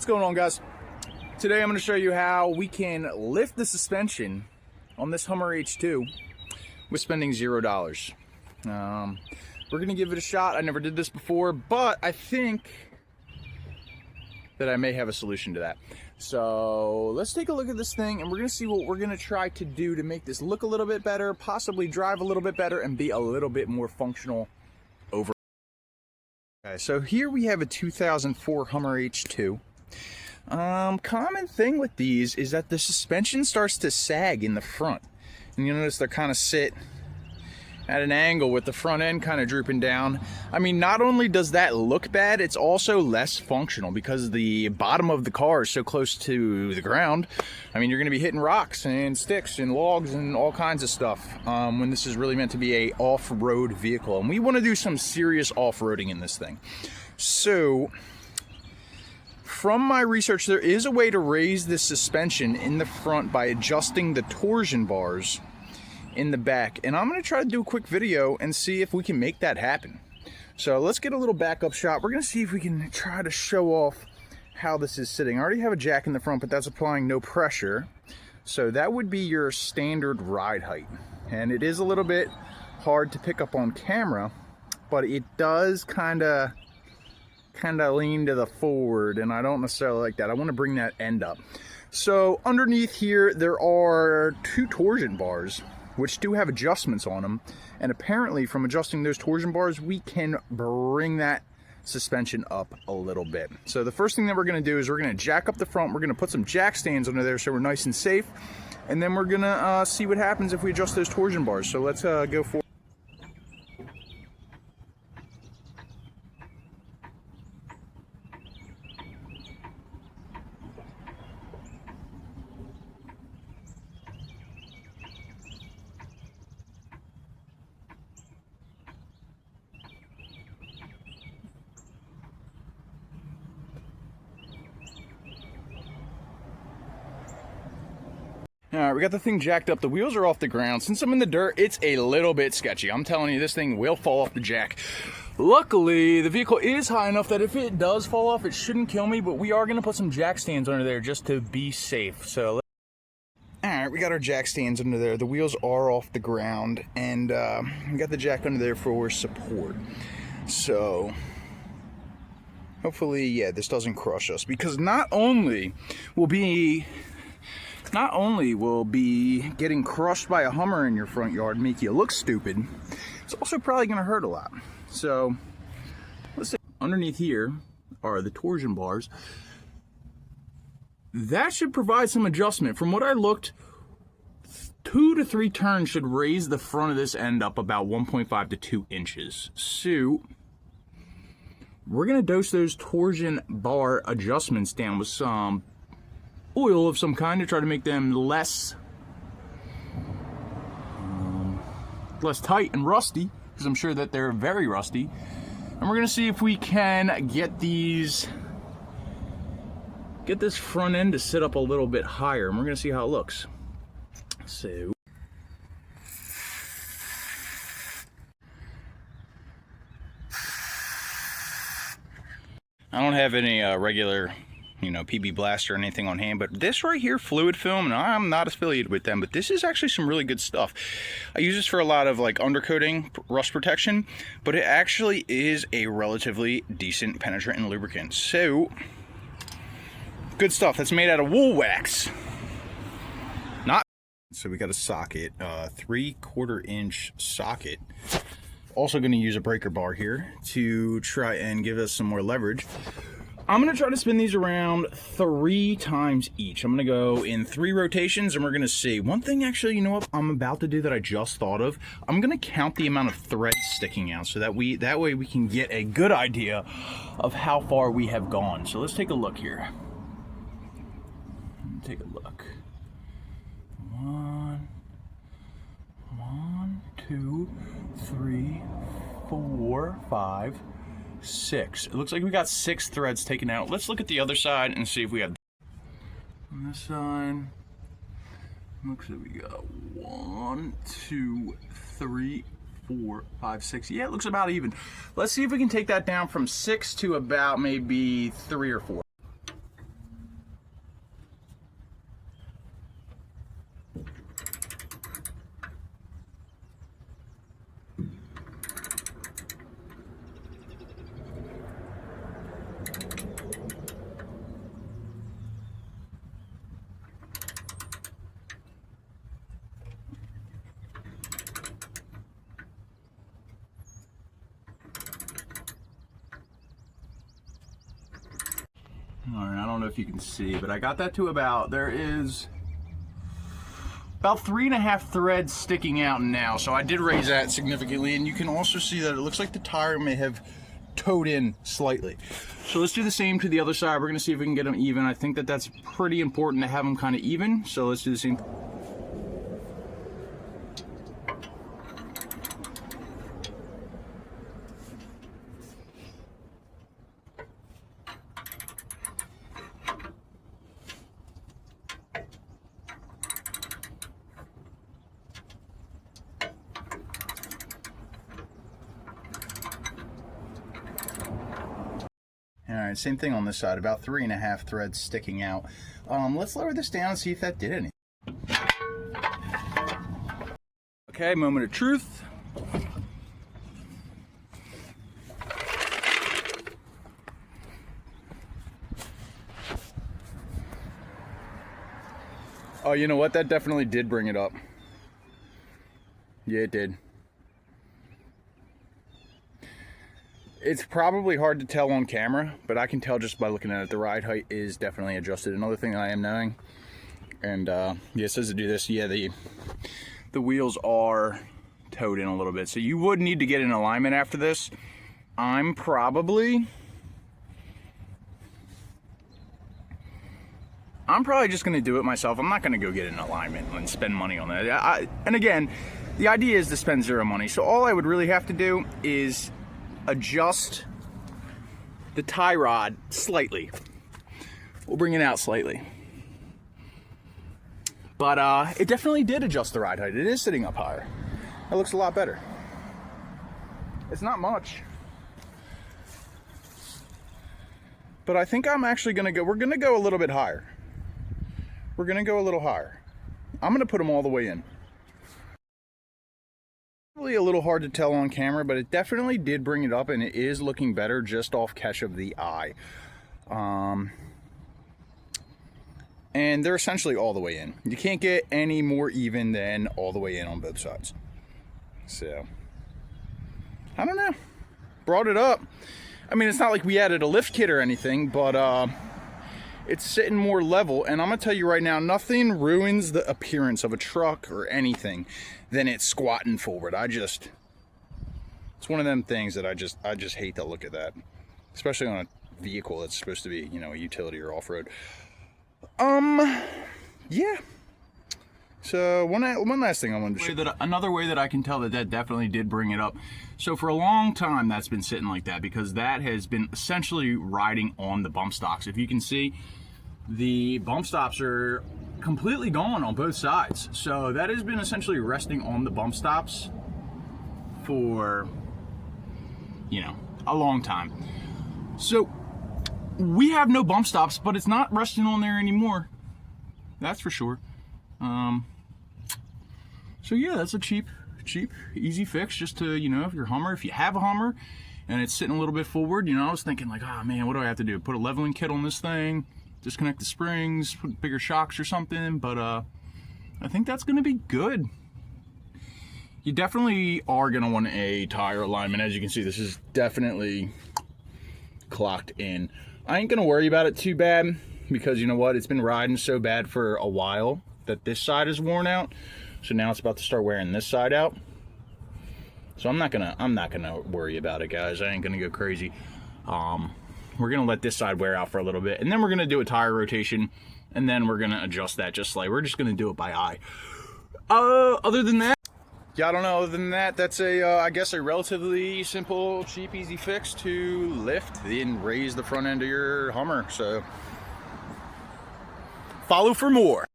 What's going on, guys? Today I'm going to show you how we can lift the suspension on this Hummer H2 with spending $0. We're going to give it a shot. I never did this before, but I think that I may have a solution to that. So let's take a look at this thing and we're going to see what we're going to try to do to make this look a little bit better, possibly drive a little bit better, and be a little bit more functional over. Okay, so here we have a 2004 Hummer H2. Common thing with these is that the suspension starts to sag in the front, and you notice they kind of sit at an angle with the front end kind of drooping down. I mean, not only does that look bad, it's also less functional because the bottom of the car is so close to the ground. I mean, you're going to be hitting rocks and sticks and logs and all kinds of stuff when this is really meant to be a off-road vehicle, and we want to do some serious off-roading in this thing. So from my research, there is a way to raise this suspension in the front by adjusting the torsion bars in the back, and I'm going to try to do a quick video and see if we can make that happen. So let's get a little backup shot. We're going to see if we can try to show off how this is sitting. I already have a jack in the front, but that's applying no pressure. So that would be your standard ride height, and it is a little bit hard to pick up on camera, but it does kind of lean to the forward, and I don't necessarily like that. I want to bring that end up. So underneath here there are two torsion bars which do have adjustments on them, and apparently from adjusting those torsion bars we can bring that suspension up a little bit. So the first thing that we're going to do is we're going to jack up the front. We're going to put some jack stands under there so we're nice and safe, and then we're going to see what happens if we adjust those torsion bars. So let's go for. Alright, we got the thing jacked up. The wheels are off the ground. Since I'm in the dirt, it's a little bit sketchy. I'm telling you, this thing will fall off the jack. Luckily, the vehicle is high enough that if it does fall off, it shouldn't kill me, but we are going to put some jack stands under there just to be safe. So, alright, we got our jack stands under there. The wheels are off the ground, and we got the jack under there for support. So hopefully, yeah, this doesn't crush us, because not only will be getting crushed by a Hummer in your front yard make you look stupid, it's also probably going to hurt a lot. So let's see. Underneath here are the torsion bars. That should provide some adjustment. From what I looked, 2 to 3 turns should raise the front of this end up about 1.5 to 2 inches. So we're going to dose those torsion bar adjustments down with some oil of some kind to try to make them less tight and rusty, because I'm sure that they're very rusty. And we're gonna see if we can get this front end to sit up a little bit higher, and we're gonna see how it looks. So I don't have any regular PB Blaster or anything on hand, but this right here, Fluid Film, and I'm not affiliated with them, but this is actually some really good stuff. I use this for a lot of like undercoating, rust protection, but it actually is a relatively decent penetrant and lubricant. So good stuff. That's made out of wool wax. So we got a socket, 3/4 inch socket. Also going to use a breaker bar here to try and give us some more leverage. I'm going to try to spin these around 3 times each. I'm going to go in 3 rotations, and we're going to see. One thing, actually, you know what I'm about to do that I just thought of? I'm going to count the amount of threads sticking out so that way we can get a good idea of how far we have gone. So let's take a look here. Take a look. 1, 2, 3, 4, 5, 6. It looks like we got 6 threads taken out. Let's look at the other side and see if we have. On this side, looks like we got 1, 2, 3, 4, 5, 6. Yeah, it looks about even. Let's see if we can take that down from 6 to about maybe 3 or 4. All right, I don't know if you can see, but I got that to about, there is about 3.5 threads sticking out now. So I did raise that significantly, and you can also see that it looks like the tire may have towed in slightly. So let's do the same to the other side. We're gonna see if we can get them even. I think that that's pretty important to have them kind of even. So let's do the same. All right, same thing on this side, about 3.5 threads sticking out. Let's lower this down and see if that did anything. Okay, moment of truth. Oh, you know what? That definitely did bring it up. Yeah, it did. It's probably hard to tell on camera, but I can tell just by looking at it. The ride height is definitely adjusted. Another thing I am knowing, and yeah, it says to do this. Yeah, the wheels are towed in a little bit, so you would need to get in alignment after this. I'm probably just going to do it myself. I'm not going to go get in alignment and spend money on that. And again, the idea is to spend zero money. So all I would really have to do is adjust the tie rod slightly. We'll bring it out slightly. But it definitely did adjust the ride height. It is sitting up higher. It looks a lot better. It's not much. But I think I'm actually going to go, we're going to go a little bit higher. We're going to go a little higher. I'm going to put them all the way in. Probably a little hard to tell on camera, but it definitely did bring it up, and it is looking better just off catch of the eye. And they're essentially all the way in. You can't get any more even than all the way in on both sides. So, I don't know. Brought it up. I mean, it's not like we added a lift kit or anything, but it's sitting more level. And I'm gonna tell you right now, nothing ruins the appearance of a truck or anything than it squatting forward. It's one of them things that I just hate to look at that, especially on a vehicle that's supposed to be, you know, a utility or off-road. Yeah. So one last thing I wanted to show. Another way that I can tell that definitely did bring it up. So for a long time that's been sitting like that because that has been essentially riding on the bump stocks. If you can see, the bump stops are completely gone on both sides. So that has been essentially resting on the bump stops for, you know, a long time. So we have no bump stops, but it's not resting on there anymore. That's for sure. So yeah, that's a cheap, easy fix just to, you know, if you have a Hummer and it's sitting a little bit forward, you know, I was thinking like, oh man, what do I have to do? Put a leveling kit on this thing, disconnect the springs, put bigger shocks or something, but I think that's gonna be good. You definitely are gonna want a tire alignment. As you can see, this is definitely clocked in. I ain't gonna worry about it too bad because you know what? It's been riding so bad for a while that this side is worn out. So now it's about to start wearing this side out. So I'm not gonna worry about it, guys. I ain't gonna go crazy. We're gonna let this side wear out for a little bit, and then we're gonna do a tire rotation, and then we're gonna adjust that just like we're just gonna do it by eye. Other than that, yeah, I don't know. Other than that, that's I guess a relatively simple, cheap, easy fix to lift and raise the front end of your Hummer. So follow for more.